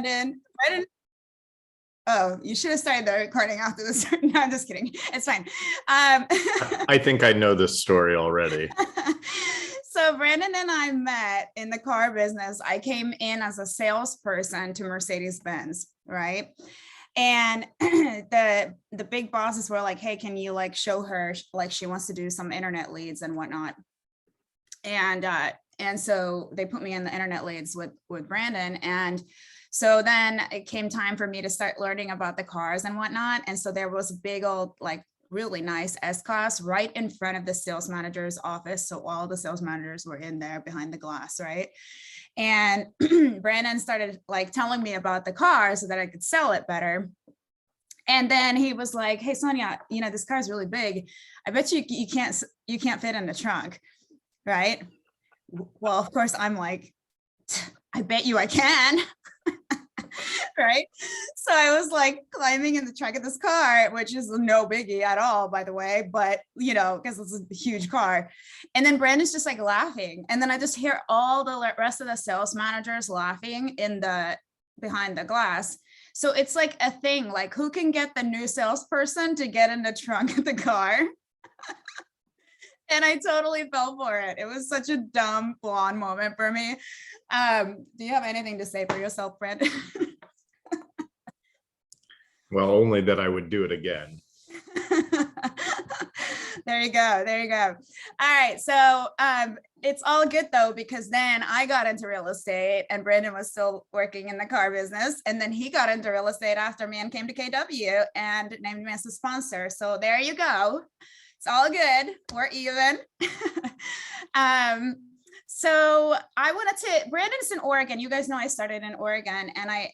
Brandon, oh, you should have started the recording after this. No, I'm just kidding. It's fine. I think I know this story already. So Brandon and I met in the car business. I came in as a salesperson to Mercedes-Benz, right? And the big bosses were like, hey, can you like show her, like she wants to do some internet leads and whatnot. And so they put me in the internet leads with Brandon. And so then it came time for me to start learning about the cars and whatnot. And so there was a big old, like really nice S-Class right in front of the sales manager's office. So all the sales managers were in there behind the glass, right? And Brandon started like telling me about the car so that I could sell it better. And then he was like, hey, Sonia, you know, this car is really big. I bet you can't fit in the trunk, right? Well, of course, I'm like, I bet you I can. Right. So I was like climbing in the trunk of this car, which is no biggie at all, by the way, but you know, because it's a huge car. And then Brandon's just like laughing. And then I just hear all the rest of the sales managers laughing behind the glass. So it's like a thing, like who can get the new salesperson to get in the trunk of the car? And I totally fell for it. It was such a dumb blonde moment for me. Do you have anything to say for yourself, Brandon? Well, only that I would do it again. There you go. There you go. All right. So it's all good though, because then I got into real estate and Brandon was still working in the car business. And then he got into real estate after me and came to KW and named me as a sponsor. So there you go. It's all good. We're even. So I wanted to, Brandon's in Oregon. You guys know I started in Oregon, and I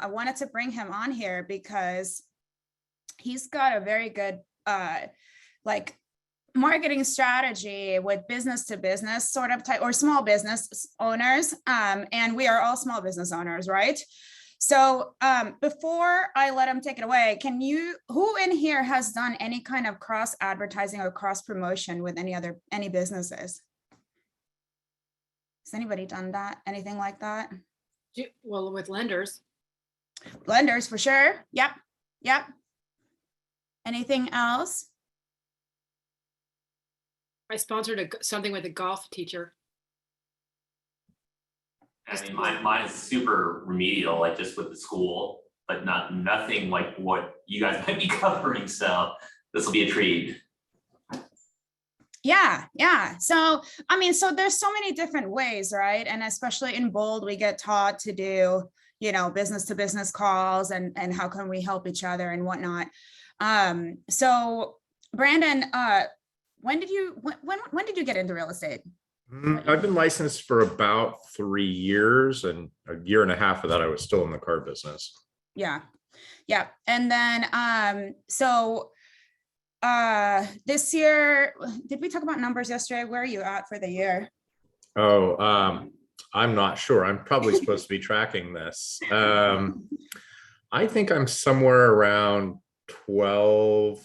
wanted to bring him on here because he's got a very good like marketing strategy with business to business sort of type or small business owners. And we are all small business owners, right? So before I let him take it away, who in here has done any kind of cross advertising or cross promotion with any businesses? Has anybody done that? Anything like that? Well, with lenders. Lenders for sure. Yep. Yep. Anything else? I sponsored something with a golf teacher. I mean, mine is super remedial, like just with the school, but nothing like what you guys might be covering. So this will be a treat. Yeah. Yeah. So, I mean, so there's so many different ways, right? And especially in Bold, we get taught to do, you know, business to business calls and how can we help each other and whatnot. So Brandon, when did you get into real estate? I've been licensed for about 3 years, and a year and a half of that I was still in the car business. Yeah. Yeah. And then so this year, did we talk about numbers yesterday? Where are you at for the year? Oh, I'm not sure. I'm probably supposed to be tracking this. I think I'm somewhere around 12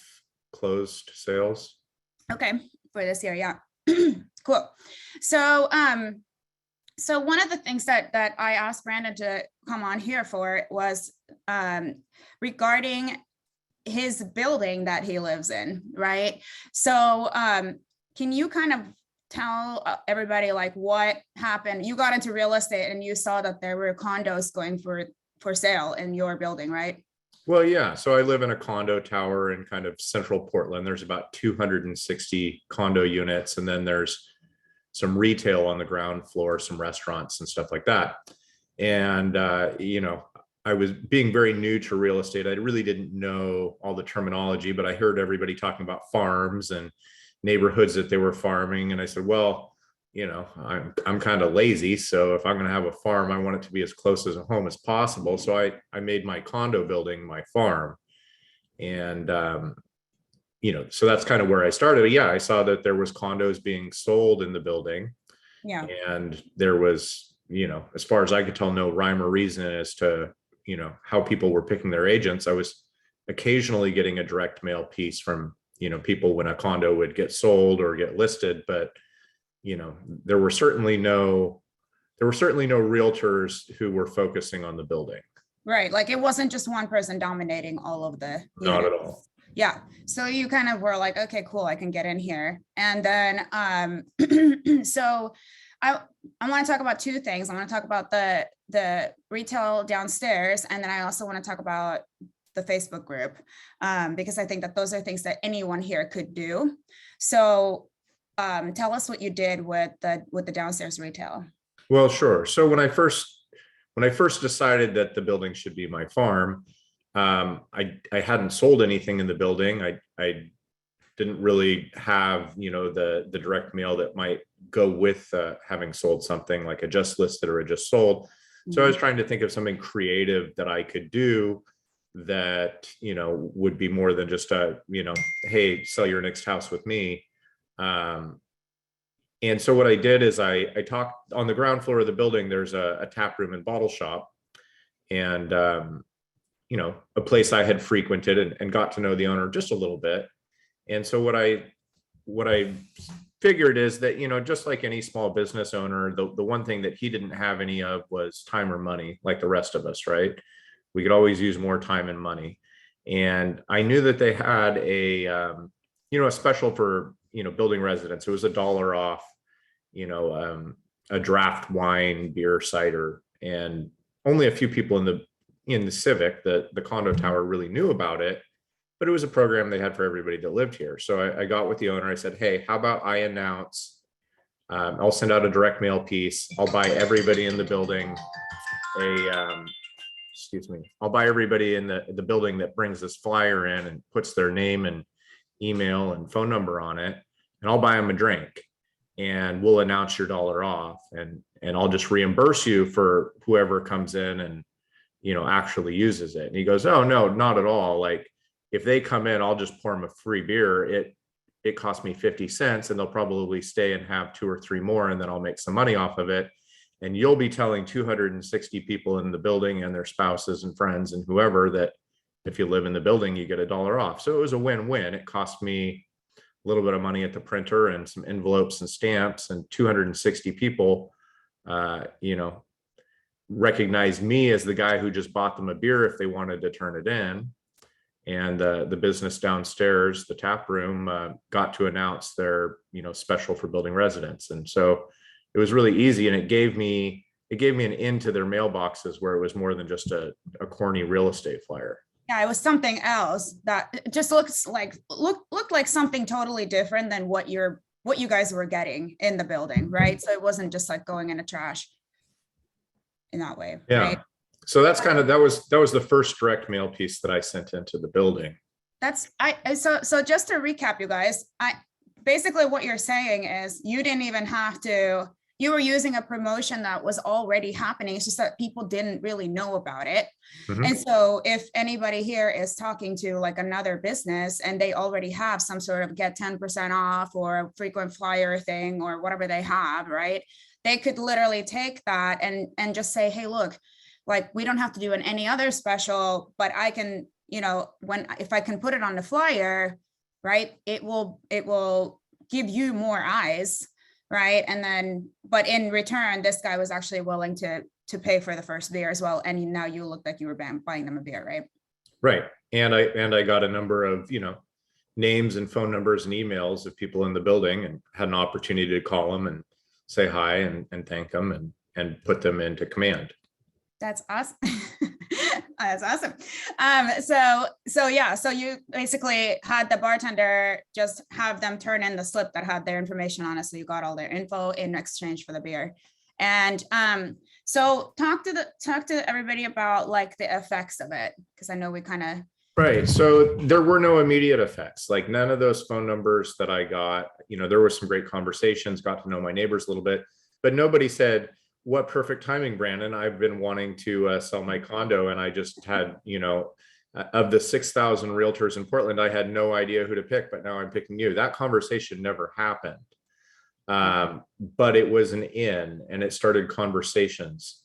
closed sales. Okay, for this year, yeah. Cool. So so one of the things that I asked Brandon to come on here for was regarding his building that he lives in, right? So can you kind of tell everybody like what happened? You got into real estate and you saw that there were condos going for sale in your building, right? Well, yeah. So I live in a condo tower in kind of central Portland. There's about 260 condo units, and then there's some retail on the ground floor, some restaurants and stuff like that. And, you know, I was being very new to real estate. I really didn't know all the terminology, but I heard everybody talking about farms and neighborhoods that they were farming. And I said, well, you know, I'm kind of lazy. So if I'm going to have a farm, I want it to be as close as a home as possible. So I made my condo building my farm. And, you know, so that's kind of where I started. But yeah, I saw that there was condos being sold in the building. Yeah. And there was, you know, as far as I could tell, no rhyme or reason as to, you know, how people were picking their agents. I was occasionally getting a direct mail piece from, you know, people when a condo would get sold or get listed, but, you know, there were certainly no there were certainly no realtors who were focusing on the building. Right, like it wasn't just one person dominating all of the Not at units. all. Yeah, so you kind of were like, okay, cool, I can get in here. And then so I want to talk about two things. I want to talk about the retail downstairs, and then I also want to talk about the Facebook group, because I think that those are things that anyone here could do. So tell us what you did with the downstairs retail. Well, sure. So when I first decided that the building should be my farm, I hadn't sold anything in the building. I didn't really have, the direct mail that might go with having sold something, like a just listed or a just sold. So I was trying to think of something creative that I could do that, would be more than just hey, sell your next house with me. And so what I did is I talked on the ground floor of the building. There's a tap room and bottle shop, and a place I had frequented and got to know the owner just a little bit. And so what I figured is that, just like any small business owner, the one thing that he didn't have any of was time or money, like the rest of us, right? We could always use more time and money. And I knew that they had a special for, building residents. It was $1 off, a draft wine, beer, cider, and only a few people in the Civic, the condo tower, really knew about it, but it was a program they had for everybody that lived here. So I got with the owner. I said, hey, how about I announce, I'll send out a direct mail piece. I'll buy everybody in the building I'll buy everybody in the building that brings this flyer in and puts their name and email and phone number on it, and I'll buy them a drink, and we'll announce your $1 off, and I'll just reimburse you for whoever comes in and actually uses it. And he goes, oh no, not at all. Like, if they come in, I'll just pour them a free beer. It costs me 50 cents, and they'll probably stay and have 2 or 3 more, and then I'll make some money off of it. And you'll be telling 260 people in the building and their spouses and friends and whoever that if you live in the building, you get $1 off. So it was a win-win. It cost me a little bit of money at the printer and some envelopes and stamps, and 260 people, recognized me as the guy who just bought them a beer if they wanted to turn it in. And the business downstairs, the tap room, got to announce their, special for building residents. And so it was really easy, and it gave me an into their mailboxes where it was more than just a corny real estate flyer. Yeah, it was something else that just looked like something totally different than what you guys were getting in the building, right? So it wasn't just like going in the trash in that way. Yeah. Right? So that's that was the first direct mail piece that I sent into the building. So just to recap, you guys, basically what you're saying is you didn't even have to. You were using a promotion that was already happening. It's just that people didn't really know about it. Mhm. And so if anybody here is talking to like another business and they already have some sort of get 10% off or frequent flyer thing or whatever they have, right? They could literally take that and just say, hey, look, like we don't have to do any other special, but I can, if I can put it on the flyer, right, it will give you more eyes. Right. And then, but in return, this guy was actually willing to pay for the first beer as well. And now you look like you were buying them a beer, right? Right. And I got a number of, names and phone numbers and emails of people in the building, and had an opportunity to call them and say hi and thank them and put them into command. That's awesome. That's awesome. So you basically had the bartender just have them turn in the slip that had their information on it. So you got all their info in exchange for the beer. And so talk to everybody about like the effects of it, because I know we kind of. Right. So there were no immediate effects, like none of those phone numbers that I got, there were some great conversations, got to know my neighbors a little bit, but nobody said, what perfect timing, Brandon. I've been wanting to sell my condo, and I just had, of the 6,000 realtors in Portland, I had no idea who to pick, but now I'm picking you. That conversation never happened. But it was an in, and it started conversations.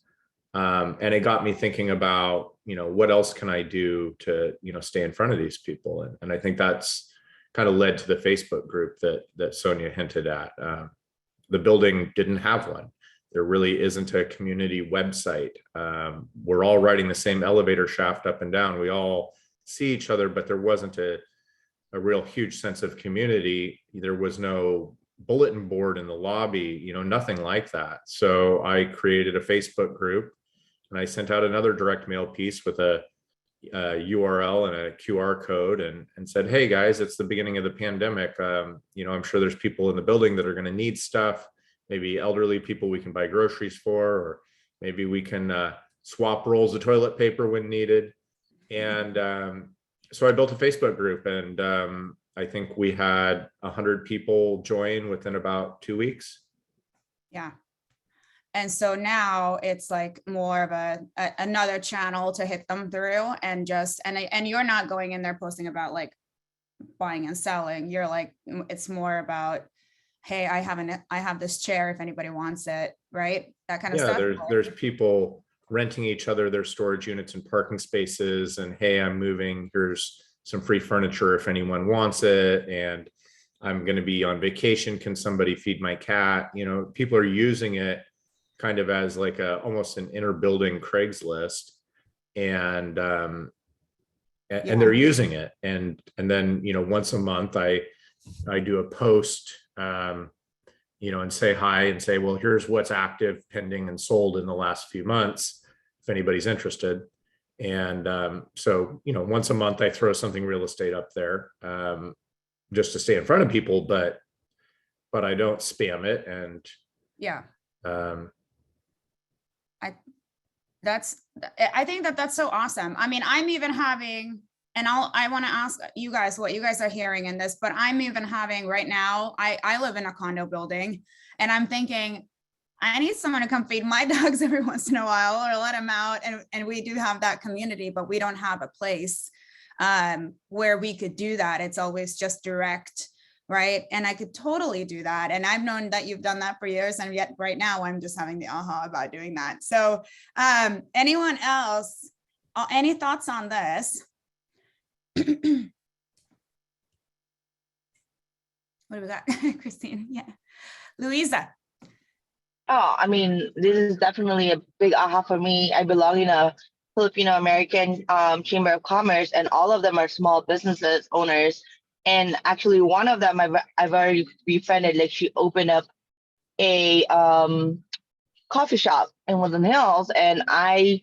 And it got me thinking about, what else can I do to, stay in front of these people? And I think that's kind of led to the Facebook group that Sonia hinted at. The building didn't have one. There really isn't a community website. We're all riding the same elevator shaft up and down. We all see each other, but there wasn't a real huge sense of community. There was no bulletin board in the lobby, nothing like that. So I created a Facebook group, and I sent out another direct mail piece with a URL and a QR code, and said, hey guys, it's the beginning of the pandemic. I'm sure there's people in the building that are going to need stuff, maybe elderly people we can buy groceries for, or maybe we can swap rolls of toilet paper when needed. And so I built a Facebook group, and I think we had 100 people join within about 2 weeks. Yeah. And so now it's like more of another channel to hit them through, and you're not going in there posting about like buying and selling. You're like, it's more about, hey, I have this chair if anybody wants it, right? That kind of stuff. There's people renting each other their storage units and parking spaces, and hey, I'm moving, here's some free furniture if anyone wants it, and I'm going to be on vacation, can somebody feed my cat? People are using it kind of as like almost an inner building Craigslist, and they're using it, and then once a month I do a post, and say hi and say, well, here's what's active, pending, and sold in the last few months, if anybody's interested. And so once a month I throw something real estate up there, just to stay in front of people, but I don't spam it. And yeah, I think that's so awesome. I mean, I'm even having, and I want to ask you guys what you guys are hearing in this, but I'm even having right now, I live in a condo building, and I'm thinking, I need someone to come feed my dogs every once in a while, or let them out. And we do have that community, but we don't have a place where we could do that. It's always just direct, right? And I could totally do that. And I've known that you've done that for years, and yet right now I'm just having the aha about doing that. So anyone else, any thoughts on this? What do we got? Christine? Yeah. Louisa. Oh, I mean, this is definitely a big aha for me. I belong in a Filipino American Chamber of Commerce, and all of them are small businesses owners. And actually, one of them I've already befriended. Like, she opened up a coffee shop in Woodland Hills, and I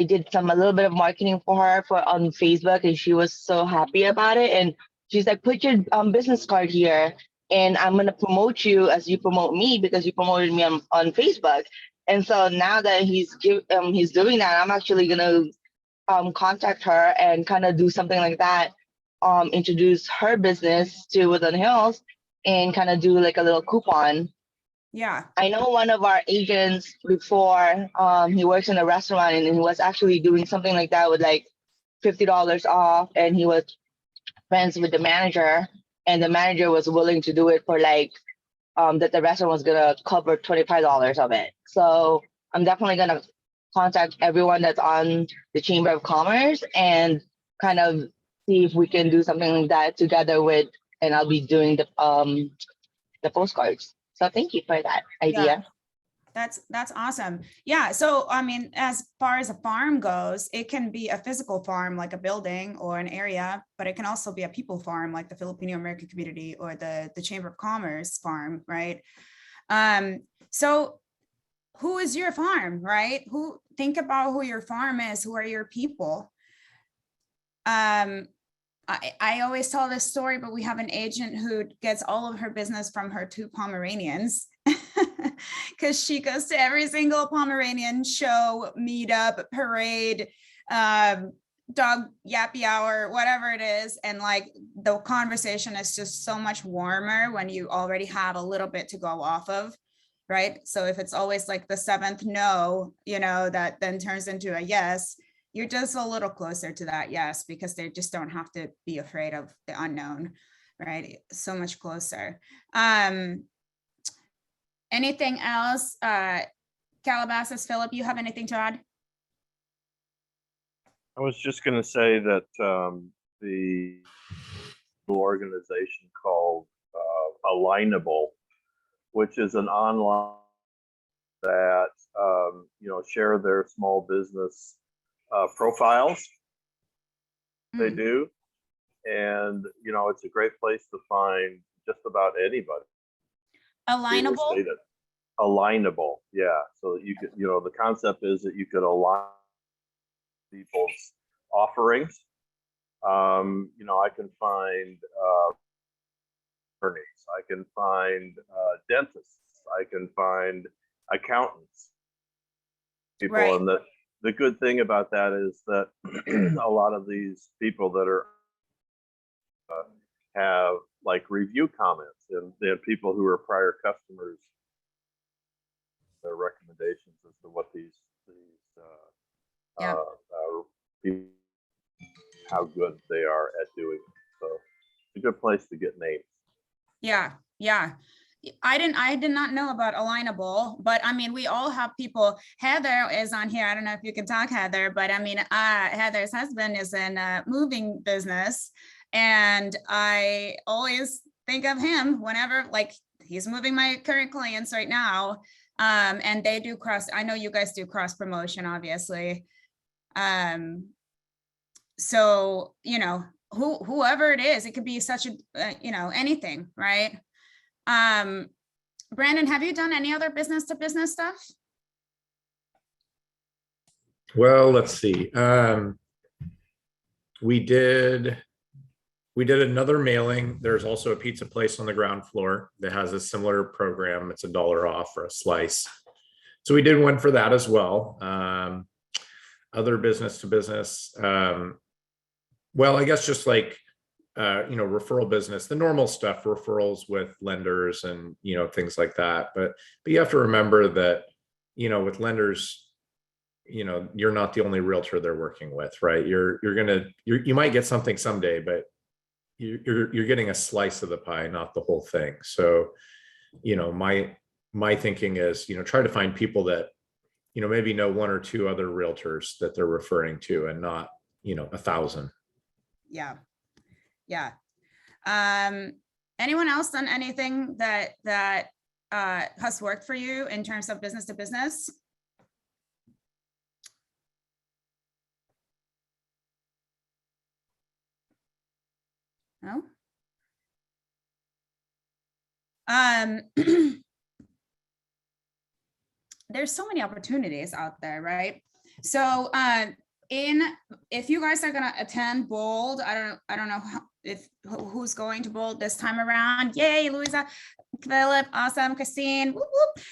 did a little bit of marketing for her on Facebook, and she was so happy about it. And she's like, put your business card here, and I'm gonna promote you as you promote me, because you promoted me on Facebook. And so now that he's doing that, I'm actually gonna contact her and kind of do something like that, introduce her business to Woodland Hills, and kind of do like a little coupon. Yeah. I know one of our agents before, he works in a restaurant, and he was actually doing something like that with like $50 off, and he was friends with the manager, and the manager was willing to do it for like that the restaurant was gonna cover $25 of it. So I'm definitely gonna contact everyone that's on the Chamber of Commerce and kind of see if we can do something like that together with, and I'll be doing the postcards. So thank you for that idea. Yeah. That's awesome. Yeah. So, I mean, as far as a farm goes, it can be a physical farm, like a building or an area, but it can also be a people farm, like the Filipino American community or the Chamber of Commerce farm, right? So who is your farm, right? Think about who your farm is, who are your people? I always tell this story, but we have an agent who gets all of her business from her 2 Pomeranians, because she goes to every single Pomeranian show, meetup, parade, dog yappy hour, whatever it is. And like the conversation is just so much warmer when you already have a little bit to go off of, right? So if it's always like the 7th no, that then turns into a yes, you're just a little closer to that yes, because they just don't have to be afraid of the unknown, right? So much closer. Anything else? Calabasas, Philip, you have anything to add? I was just going to say that the organization called Alignable, which is an online that, share their small business profiles. They Mm. do. And, it's a great place to find just about anybody. Real Alignable. estate alignable. Yeah. So that you could, the concept is that you could align people's offerings. I can find attorneys, I can find dentists, I can find accountants, people. Right. And the good thing about that is that a lot of these people that are have like review comments, and they have people who are prior customers, their recommendations as to what these Yeah. people, how good they are at doing it. So it's a good place to get names. Yeah, yeah. I did not know about Alignable, but I mean, we all have people. Heather is on here. I don't know if you can talk, Heather, but I mean, Heather's husband is in a moving business, and I always think of him whenever, like, he's moving my current clients right now. And they do cross, I know you guys do cross promotion, obviously. So, whoever it is, it could be such a, anything, right? Brandon, have you done any other business to business stuff? Well, let's see. We did another mailing. There's also a pizza place on the ground floor that has a similar program. It's $1 off for a slice. So we did one for that as well. Other business to business. Well, I guess just like, referral business, the normal stuff, referrals with lenders and, things like that. But you have to remember that, with lenders, you're not the only realtor they're working with, right? You might get something someday, but you're getting a slice of the pie, not the whole thing. So, my thinking is, try to find people that, maybe know one or two other realtors that they're referring to, and not, 1,000. Yeah. Yeah. Anyone else done anything that has worked for you in terms of business to business? No. There's so many opportunities out there, right? So if you guys are going to attend Bold, I don't know who's going to Bold this time around. Yay, Louisa, Philip, awesome, Christine, whoop, whoop.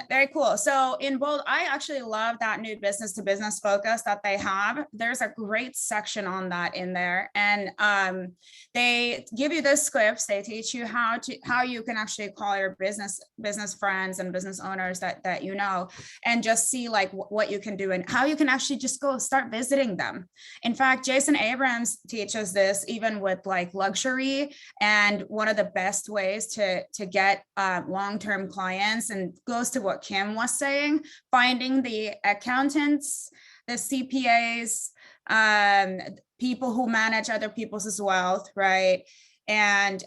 Very cool. So in Bold, I actually love that new business to business focus that they have. There's a great section on that in there, and they give you the scripts. They teach you how you can actually call your business friends and business owners that and just see like what you can do and how you can actually just go start visiting them. In fact, Jason Abrams teaches this even with like luxury, and one of the best ways to get long-term clients, and goes to what Kim was saying, finding the accountants, the CPAs, people who manage other people's wealth, right? And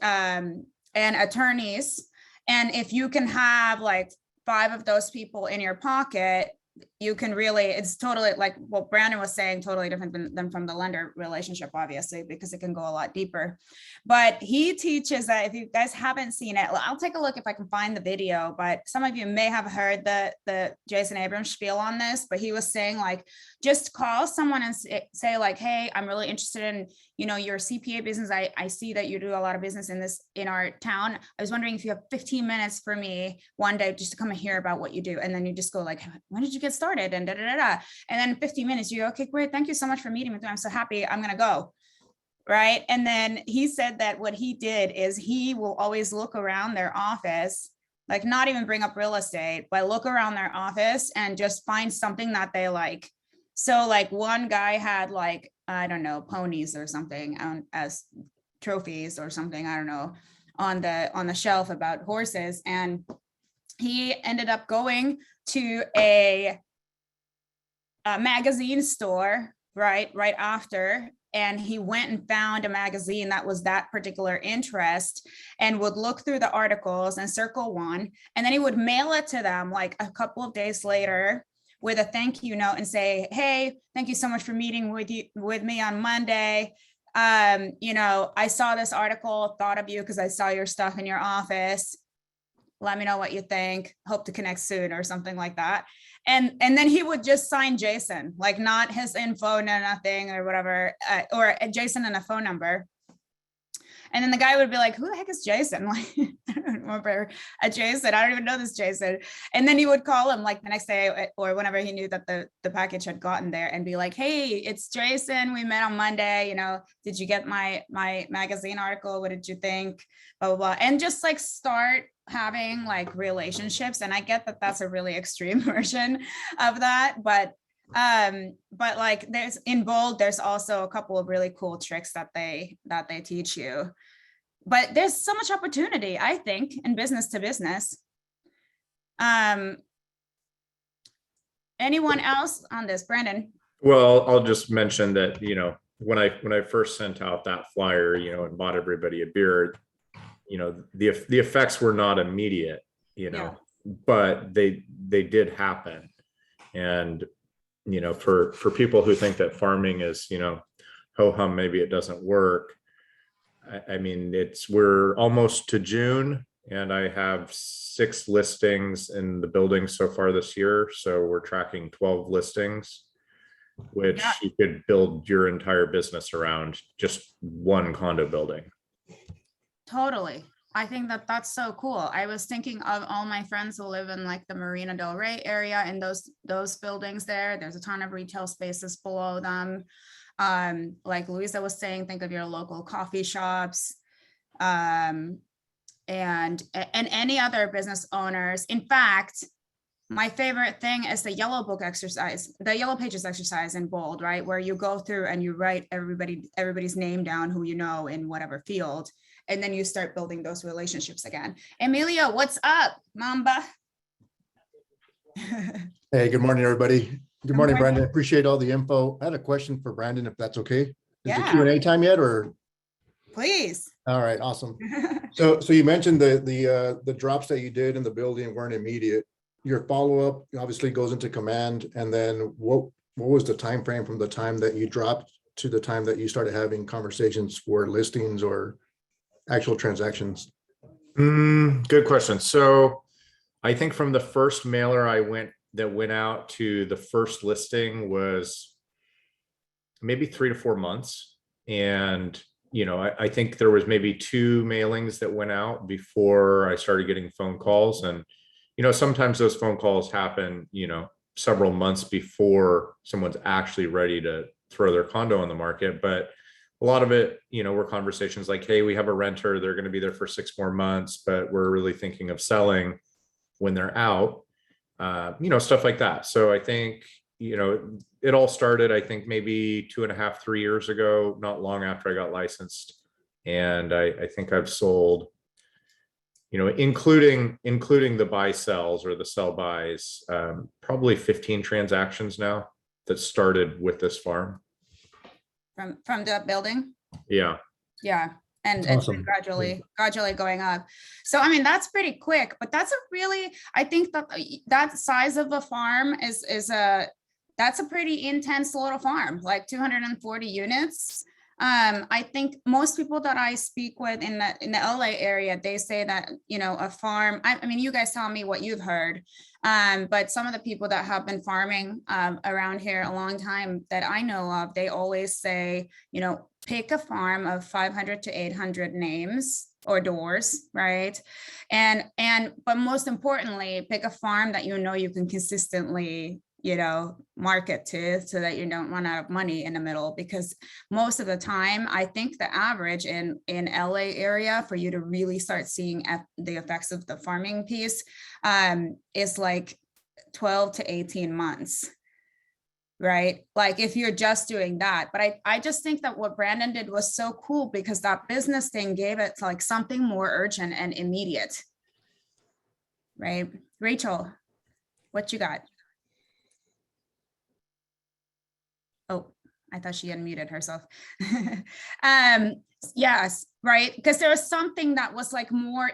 attorneys. And if you can have like 5 of those people in your pocket, you can really, it's totally like what Brandon was saying, totally different than from the lender relationship, obviously, because it can go a lot deeper. But he teaches that, if you guys haven't seen it, I'll take a look if I can find the video, but some of you may have heard the Jason Abrams spiel on this, but he was saying like, just call someone and say like, hey, I'm really interested in, your CPA business. I see that you do a lot of business in our town. I was wondering if you have 15 minutes for me one day just to come and hear about what you do. And then you just go like, when did you get started? And and then 15 minutes, you go, okay, great. Thank you so much for meeting with me. I'm so happy. I'm going to go. Right. And then he said that what he did is he will always look around their office, like not even bring up real estate, but look around their office and just find something that they like. So like one guy had like, I don't know, ponies or something as trophies or something, I don't know, on the shelf about horses. And he ended up going to a magazine store right after. And he went and found a magazine that was that particular interest and would look through the articles and circle one. And then he would mail it to them like a couple of days later with a thank you note and say, hey, thank you so much for meeting with me on Monday. I saw this article, thought of you because I saw your stuff in your office. Let me know what you think. Hope to connect soon or something like that. And then he would just sign Jason, like not his info, no nothing or whatever, or Jason and a phone number. And then the guy would be like, who the heck is Jason? Like, I don't remember a Jason. I don't even know this Jason. And then he would call him like the next day or whenever he knew that the package had gotten there and be like, hey, it's Jason. We met on Monday. Did you get my magazine article? What did you think? Blah, blah, blah. And just like start having like relationships. And I get that that's a really extreme version of that. But like there's in Bold, there's also a couple of really cool tricks that they teach you. But there's so much opportunity, I think, in business to business. Anyone else on this, Brandon? Well, I'll just mention that, when I first sent out that flyer, and bought everybody a beer, the effects were not immediate, Yeah. but they did happen. And for people who think that farming is, ho hum, maybe it doesn't work. I mean, we're almost to June and I have 6 listings in the building so far this year. So we're tracking 12 listings, which Yeah. you could build your entire business around just one condo building. Totally. I think that that's so cool. I was thinking of all my friends who live in like the Marina Del Rey area and those buildings there. There's a ton of retail spaces below them. Like Louisa was saying, think of your local coffee shops, and any other business owners. In fact, my favorite thing is the yellow book exercise, the yellow pages exercise in Bold, right? Where you go through and you write everybody's name down who you know in whatever field. And then you start building those relationships again. Emilio, what's up, Mamba? Hey, good morning, everybody. Good morning, Brandon. Appreciate all the info. I had a question for Brandon, if that's okay. Is Yeah. the Q&A time yet, or? Please. All right, awesome. So you mentioned the drops that you did in the building weren't immediate. Your follow-up obviously goes into command, and then what was the time frame from the time that you dropped to the time that you started having conversations for listings or actual transactions? Good question. So I think from the first mailer that went out to the first listing was maybe 3 to 4 months. And, I think there was maybe 2 mailings that went out before I started getting phone calls. And, sometimes those phone calls happen, several months before someone's actually ready to throw their condo on the market. But a lot of it, were conversations like, hey, we have a renter, they're going to be there for 6 more months, but we're really thinking of selling when they're out, stuff like that. So I think, it all started, I think maybe 2.5, 3 years ago, not long after I got licensed. And I think I've sold, including the buy sells or the sell buys, probably 15 transactions now that started with this farm. From the building? Yeah. Yeah. And it's been Awesome. gradually going up. So, I mean, that's pretty quick, but that's I think that size of a farm that's a pretty intense little farm, like 240 units. I think most people that I speak with in the LA area, they say that, a farm, I mean, you guys tell me what you've heard, but some of the people that have been farming around here a long time that I know of, they always say, pick a farm of 500 to 800 names or doors, right? But most importantly, pick a farm that you can consistently market to, so that you don't run out of money in the middle. Because most of the time, I think the average in LA area for you to really start seeing the effects of the farming piece is like 12 to 18 months, right? Like if you're just doing that. But I just think that what Brandon did was so cool, because that business thing gave it like something more urgent and immediate, right? Rachel, what you got? Oh, I thought she unmuted herself. Yes, right. Because there was something that was like more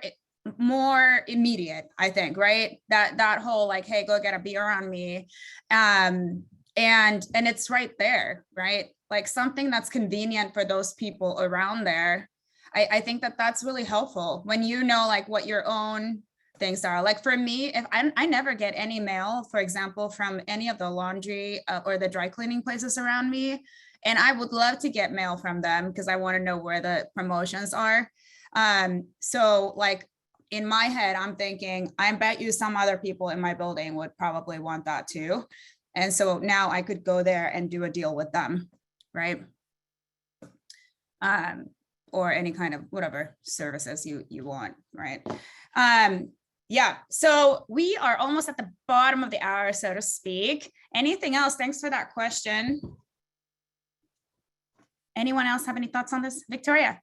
immediate, I think, right? That whole like, hey, go get a beer on me. And it's right there, right? Like something that's convenient for those people around there. I think that that's really helpful when you know like what your own things are. Like for me, if I never get any mail, for example, from any of the laundry or the dry cleaning places around me. And I would love to get mail from them because I want to know where the promotions are. So like in my head, I'm thinking, I bet you some other people in my building would probably want that too. And so now I could go there and do a deal with them, right? Or any kind of whatever services you want, right? Yeah, so we are almost at the bottom of the hour, so to speak. Anything else? Thanks for that question. Anyone else have any thoughts on this? Victoria?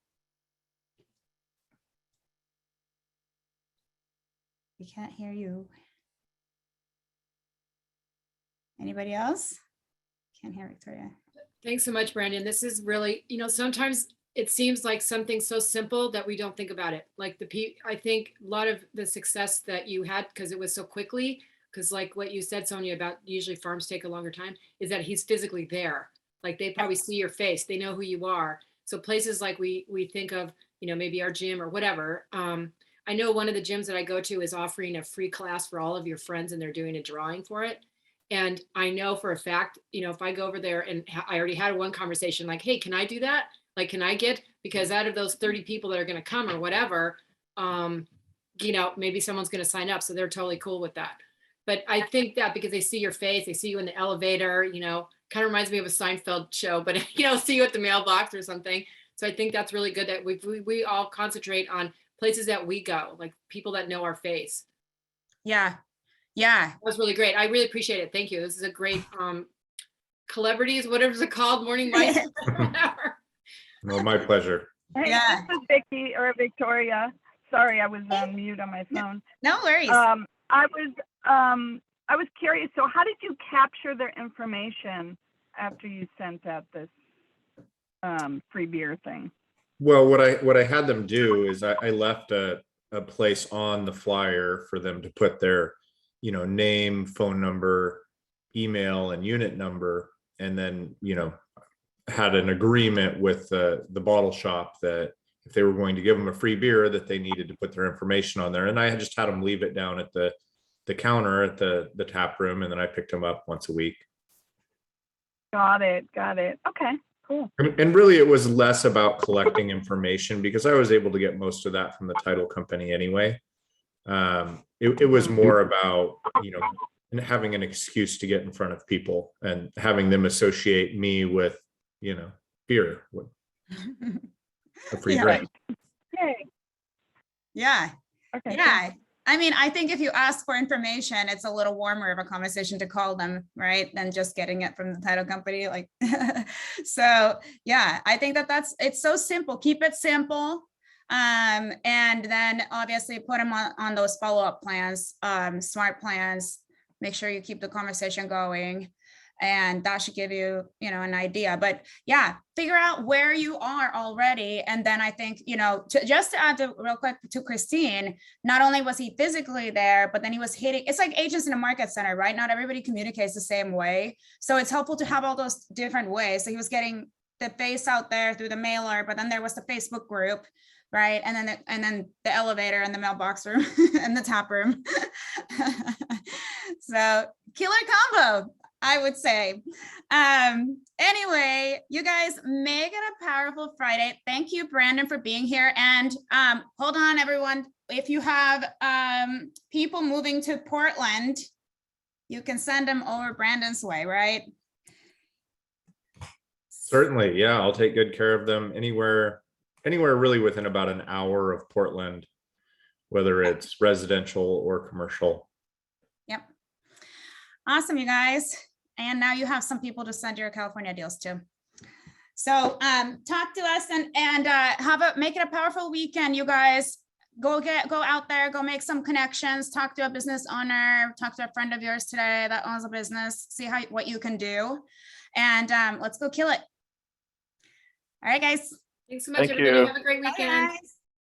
We can't hear you. Anybody else? Can't hear Victoria. Thanks so much, Brandon. This is really, sometimes it seems like something so simple that we don't think about it. Like I think a lot of the success that you had, because it was so quickly, because like what you said, Sonia, about usually farms take a longer time, is that he's physically there. Like they probably see your face, they know who you are. So places like we think of, maybe our gym or whatever. I know one of the gyms that I go to is offering a free class for all of your friends, and they're doing a drawing for it. And I know for a fact, if I go over there, and I already had one conversation like, hey, can I do that? Like, can I get, because out of those 30 people that are going to come or whatever, maybe someone's going to sign up. So they're totally cool with that. But I think that because they see your face, they see you in the elevator, kind of reminds me of a Seinfeld show, but, see you at the mailbox or something. So I think that's really good that we all concentrate on places that we go, like people that know our face. Yeah. Yeah. That was really great. I really appreciate it. Thank you. This is a great Kelebrities, whatever it's called, morning mic. No, my pleasure. Hey, Yeah. this is Vicky or Victoria. Sorry, I was on mute on my phone. No worries. I was curious. So, how did you capture their information after you sent out this free beer thing? Well, what I had them do is I left a place on the flyer for them to put their, name, phone number, email, and unit number, and then, had an agreement with the bottle shop that if they were going to give them a free beer, that they needed to put their information on there. And I just had them leave it down at the counter at the tap room, and then I picked them up once a week. Got it. Okay, cool. And really, it was less about collecting information because I was able to get most of that from the title company anyway. It was more about, having an excuse to get in front of people and having them associate me with, beer, with a free drink. Yay. Yeah. Okay. Yeah. I mean, I think if you ask for information, it's a little warmer of a conversation to call them, right? Than just getting it from the title company. Like, so yeah, I think it's so simple. Keep it simple. And then obviously put them on those follow-up plans, smart plans, make sure you keep the conversation going. And that should give you, an idea. But yeah, figure out where you are already. And then I think, just to add real quick to Christine, not only was he physically there, but then he was hitting, it's like agents in a market center, right? Not everybody communicates the same way. So it's helpful to have all those different ways. So he was getting the face out there through the mailer, but then there was the Facebook group, right? And then the elevator and the mailbox room and the tap room. So killer combo, I would say. Anyway, you guys, make it a powerful Friday. Thank you, Brandon, for being here. And hold on, everyone. If you have people moving to Portland, you can send them over Brandon's way, right? Certainly, yeah. I'll take good care of them anywhere really within about an hour of Portland, whether it's residential or commercial. Yep. Awesome, you guys. And now you have some people to send your California deals to. So talk to us and make it a powerful weekend, you guys. Go out there, go make some connections, talk to a business owner, talk to a friend of yours today that owns a business, see what you can do. and let's go kill it. All right, guys. Thanks so much, Thank everybody. you. Have a great Bye, weekend. guys.